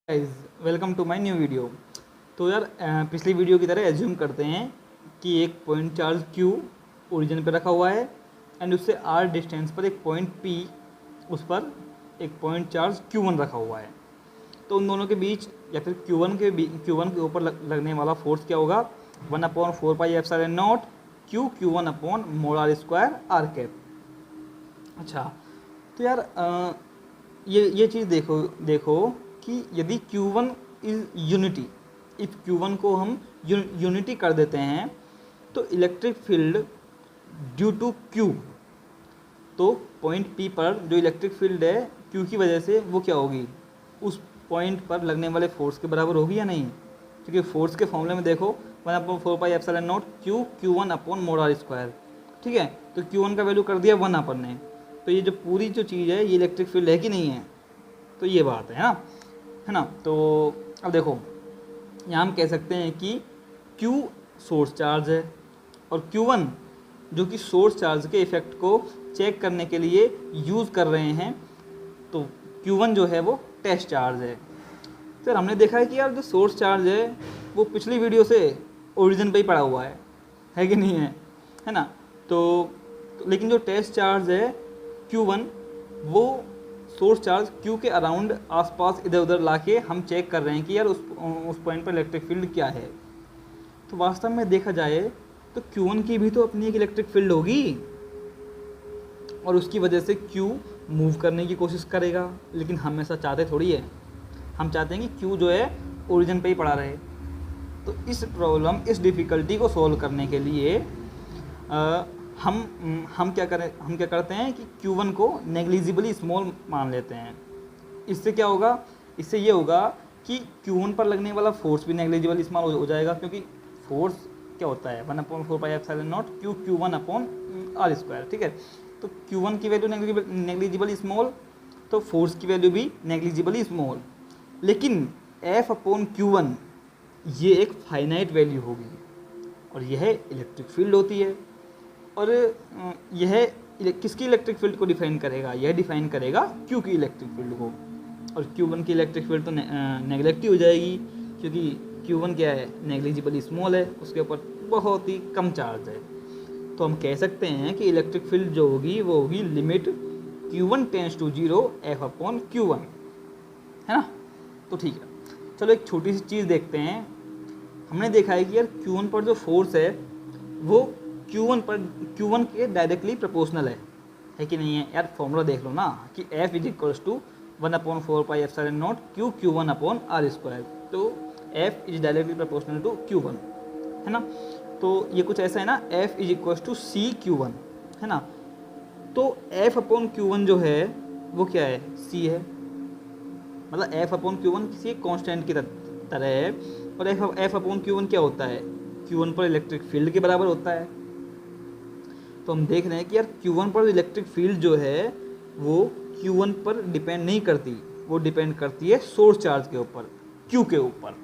Guys, welcome to my new video. तो यार पिछली वीडियो की तरह एज्यूम करते हैं कि एक पॉइंट चार्ज Q ओरिजिन पे रखा हुआ है एंड उससे R डिस्टेंस पर एक पॉइंट P, उस पर एक पॉइंट चार्ज Q1 रखा हुआ है। तो उन दोनों के बीच या फिर Q1 के ऊपर लगने वाला फोर्स क्या होगा? 1/4πε0 Q1/r²r कैप। अच्छा, तो यार ये चीज़ देखो देखो कि यदि Q1 is unity, if Q1 को हम यूनिटी कर देते हैं तो electric field due to Q, तो पॉइंट P पर जो इलेक्ट्रिक फील्ड है Q की वजह से वो क्या होगी? उस पॉइंट पर लगने वाले फोर्स के बराबर होगी या नहीं? क्योंकि फोर्स के फॉर्मूले में देखो 1/4πε0 Q1/r²। ठीक है, तो Q1 का वैल्यू कर दिया 1 अपन ने, तो ये जो पूरी जो चीज़ है ये इलेक्ट्रिक फील्ड है कि नहीं है? तो ये बात है ना। तो अब देखो, यहाँ हम कह सकते हैं कि Q सोर्स चार्ज है और Q1 जो कि सोर्स चार्ज के इफ़ेक्ट को चेक करने के लिए यूज़ कर रहे हैं, तो Q1 जो है वो टेस्ट चार्ज है। तो हमने देखा है कि यार जो सोर्स चार्ज है वो पिछली वीडियो से ओरिजिन पे ही पड़ा हुआ है कि नहीं है ना। तो लेकिन जो टेस्ट चार्ज है Q1, वो सोर्स चार्ज Q के अराउंड आसपास इधर उधर लाके हम चेक कर रहे हैं कि यार उस पॉइंट पर इलेक्ट्रिक फील्ड क्या है। तो वास्तव में देखा जाए तो Q1 की भी तो अपनी एक इलेक्ट्रिक फील्ड होगी और उसकी वजह से Q मूव करने की कोशिश करेगा, लेकिन हम ऐसा चाहते थोड़ी है। हम चाहते हैं कि Q जो है ओरिजिन पे ही पड़ा रहे। तो इस डिफ़िकल्टी को सॉल्व करने के लिए हम क्या करते हैं कि Q1 को नेग्लिजिबली स्मॉल मान लेते हैं। इससे क्या होगा? इससे ये होगा कि Q1 पर लगने वाला फोर्स भी नेग्लिजिबल स्मॉल हो जाएगा, क्योंकि फोर्स क्या होता है 1/4πε0 Q1/r²। ठीक है, तो Q1 की वैल्यू नेग्लिजिबल स्मॉल, तो फोर्स की वैल्यू भी नेग्लिजिबली स्मॉल। लेकिन F/Q1 ये एक फाइनाइट वैल्यू होगी और यह इलेक्ट्रिक फील्ड होती है। और यह किसकी इलेक्ट्रिक फील्ड को डिफाइन करेगा? यह डिफाइन करेगा Q की इलेक्ट्रिक फील्ड को। और Q1 की इलेक्ट्रिक फील्ड तो नेगलेक्टिव हो जाएगी, क्योंकि Q1 क्या है? नेग्लिजिबल स्मॉल है, उसके ऊपर बहुत ही कम चार्ज है। तो हम कह सकते हैं कि इलेक्ट्रिक फील्ड जो होगी वो होगी limit Q1 tends to 0 F/Q1, है ना। तो ठीक है, चलो एक छोटी सी चीज़ देखते हैं। हमने देखा है कि यार Q1 पर जो फोर्स है वो Q1 के डायरेक्टली प्रोपोर्शनल है कि नहीं है? यार फॉर्मूला देख लो ना कि F is equals to 1/4πε0 Q1/r²। तो F is directly proportional to Q1, है ना। तो ये कुछ ऐसा है ना, F is equals to CQ1, है ना। तो F/Q1 जो है वो क्या है? C है। मतलब F/Q1 किसी कांस्टेंट की तरह है। और F/Q1 क्या होता है? Q1 पर इलेक्ट्रिक फील्ड के बराबर होता है। तो हम देख रहे हैं कि यार Q1 पर इलेक्ट्रिक फील्ड जो है वो Q1 पर डिपेंड नहीं करती, वो डिपेंड करती है सोर्स चार्ज के ऊपर, Q के ऊपर।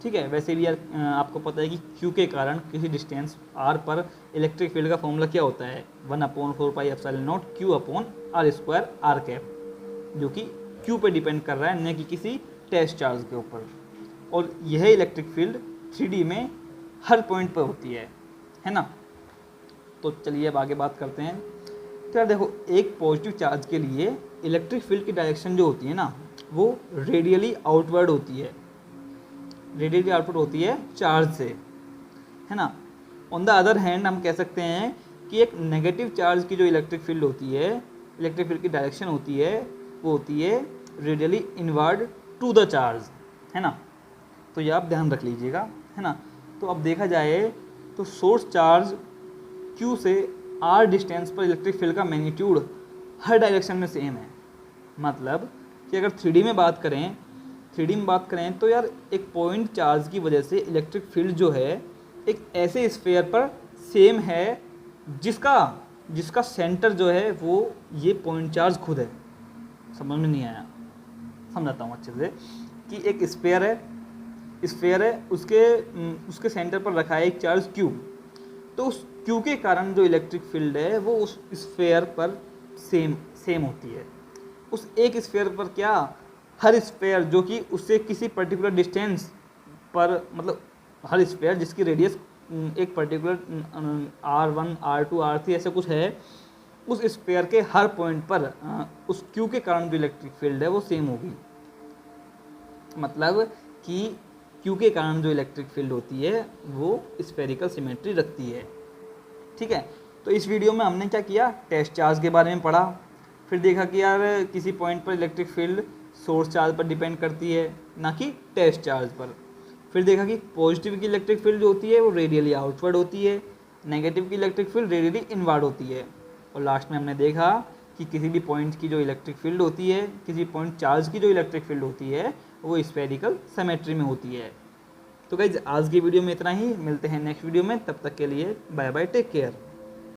ठीक है, वैसे भी यार आपको पता है कि Q के कारण किसी डिस्टेंस R पर इलेक्ट्रिक फील्ड का फॉर्मूला क्या होता है? 1/4πε0 Q/r²r कैप, जो कि Q पे डिपेंड कर रहा है, न कि किसी टेस्ट चार्ज के ऊपर। और यह इलेक्ट्रिक फील्ड 3D में हर पॉइंट पर होती है ना। तो चलिए अब आगे बात करते हैं। तो यार देखो, एक पॉजिटिव चार्ज के लिए इलेक्ट्रिक फील्ड की डायरेक्शन जो होती है ना, वो रेडियली आउटवर्ड होती है, रेडियली आउटवर्ड होती है चार्ज से, है ना। ऑन द अदर हैंड हम कह सकते हैं कि एक नेगेटिव चार्ज की जो इलेक्ट्रिक फील्ड होती है, इलेक्ट्रिक फील्ड की डायरेक्शन होती है, वो होती है radially inward to the charge, है ना। तो ये आप ध्यान रख लीजिएगा, है ना। तो अब देखा जाए तो सोर्स चार्ज Q से R डिस्टेंस पर इलेक्ट्रिक फील्ड का मैग्नीट्यूड हर डायरेक्शन में सेम है। मतलब कि अगर 3D में बात करें तो यार एक पॉइंट चार्ज की वजह से इलेक्ट्रिक फील्ड जो है एक ऐसे स्फीयर पर सेम है जिसका सेंटर जो है वो ये पॉइंट चार्ज खुद है। समझ में नहीं आया? समझाता हूँ अच्छे से कि एक स्फीयर है, उसके सेंटर पर रखा है एक चार्ज Q। तो उस Q के कारण जो इलेक्ट्रिक फील्ड है वो उस स्फीयर पर सेम होती है। उस एक स्फीयर पर क्या हर स्फेयर जो कि उससे किसी पर्टिकुलर डिस्टेंस पर, मतलब हर स्फेयर जिसकी रेडियस एक पर्टिकुलर R1 R2 R3 ऐसा कुछ है, उस स्फेयर के हर पॉइंट पर उस क्यू के कारण जो इलेक्ट्रिक फील्ड है वो सेम होगी। मतलब कि क्यू के कारण जो इलेक्ट्रिक फील्ड होती है वो स्फेरिकल सिमेट्री रखती है। ठीक है, तो इस वीडियो में हमने क्या किया, टेस्ट चार्ज के बारे में पढ़ा, फिर देखा कि यार किसी पॉइंट पर इलेक्ट्रिक फील्ड सोर्स चार्ज पर डिपेंड करती है ना कि टेस्ट चार्ज पर। फिर देखा कि पॉजिटिव की इलेक्ट्रिक फील्ड जो होती है वो रेडियली आउटवर्ड होती है, नेगेटिव की इलेक्ट्रिक फील्ड रेडियली इनवर्ड होती है, और लास्ट में हमने देखा कि किसी भी पॉइंट की जो इलेक्ट्रिक फील्ड होती है, किसी पॉइंट चार्ज की जो इलेक्ट्रिक फील्ड होती है वो स्फेरिकल सिमेट्री में होती है। तो गाइज आज की वीडियो में इतना ही, मिलते हैं नेक्स्ट वीडियो में, तब तक के लिए बाय बाय, टेक केयर।